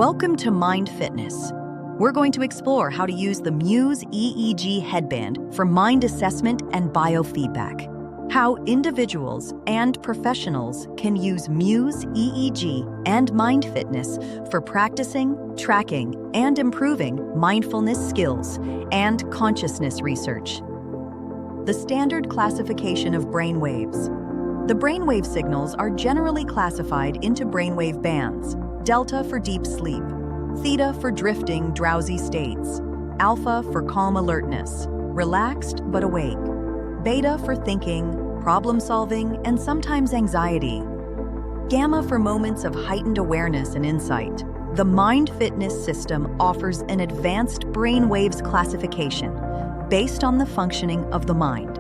Welcome to Mind Fitness. We're going to explore how to use the Muse EEG headband for mind assessment and biofeedback. How individuals and professionals can use Muse EEG and Mind Fitness for practicing, tracking, and improving mindfulness skills and consciousness research. The standard classification of brainwaves. The brainwave signals are generally classified into brainwave bands: delta for deep sleep, theta for drifting, drowsy states, alpha for calm alertness, relaxed but awake, beta for thinking, problem-solving, and sometimes anxiety, gamma for moments of heightened awareness and insight. The Mind Fitness system offers an advanced brainwaves classification based on the functioning of the mind.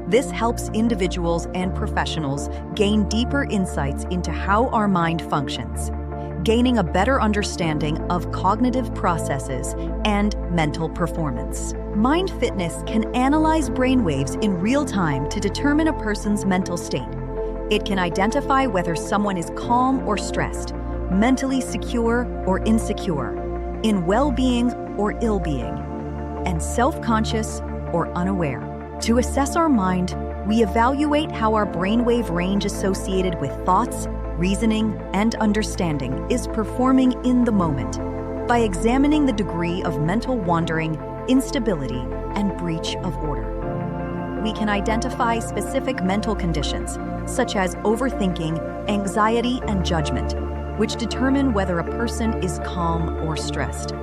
This helps individuals and professionals gain deeper insights into how our mind functions, gaining a better understanding of cognitive processes and mental performance. Mind Fitness can analyze brainwaves in real time to determine a person's mental state. It can identify whether someone is calm or stressed, mentally secure or insecure, in well-being or ill-being, and self-conscious or unaware. To assess our mind, we evaluate how our brainwave range associated with thoughts, reasoning, and understanding is performing in the moment by examining the degree of mental wandering, instability, and breach of order. We can identify specific mental conditions, such as overthinking, anxiety, and judgment, which determine whether a person is calm or stressed.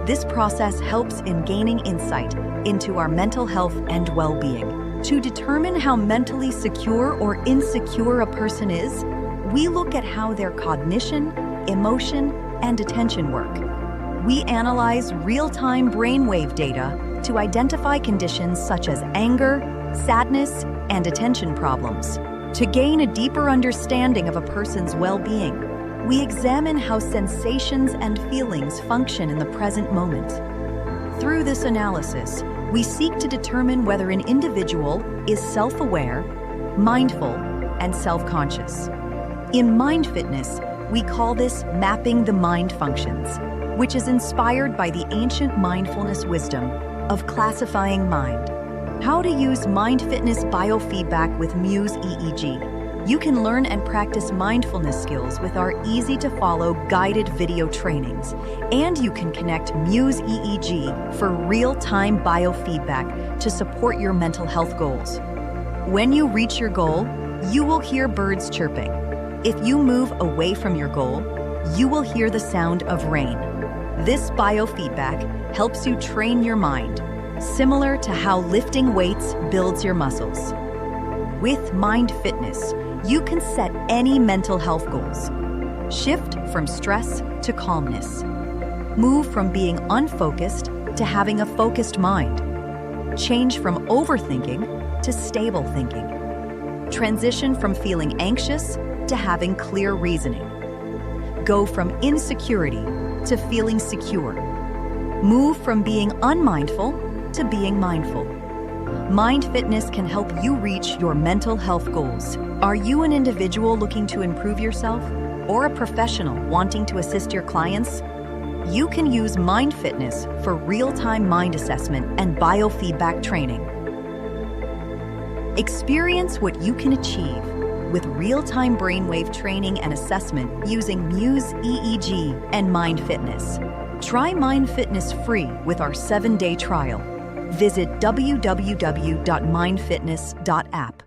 This process helps in gaining insight into our mental health and well-being. To determine how mentally secure or insecure a person is, we look at how their cognition, emotion, and attention work. We analyze real-time brainwave data to identify conditions such as anger, sadness, and attention problems. To gain a deeper understanding of a person's well-being, we examine how sensations and feelings function in the present moment. Through this analysis, we seek to determine whether an individual is self-aware, mindful, and self-conscious. In Mind Fitness, we call this mapping the mind functions, which is inspired by the ancient mindfulness wisdom of classifying mind. How to use Mind Fitness biofeedback with Muse EEG. You can learn and practice mindfulness skills with our easy-to-follow guided video trainings, and you can connect Muse EEG for real-time biofeedback to support your mental health goals. When you reach your goal, you will hear birds chirping. If you move away from your goal, you will hear the sound of rain. This biofeedback helps you train your mind, similar to how lifting weights builds your muscles. With Mind Fitness, you can set any mental health goals. Shift from stress to calmness. Move from being unfocused to having a focused mind. Change from overthinking to stable thinking. Transition from feeling anxious to having clear reasoning. Go from insecurity to feeling secure. Move from being unmindful to being mindful. Mind Fitness can help you reach your mental health goals. Are you an individual looking to improve yourself or a professional wanting to assist your clients? You can use Mind Fitness for real-time mind assessment and biofeedback training. Experience what you can achieve with real-time brainwave training and assessment using Muse EEG and Mind Fitness. Try Mind Fitness free with our 7-day trial. Visit www.mindfitness.app.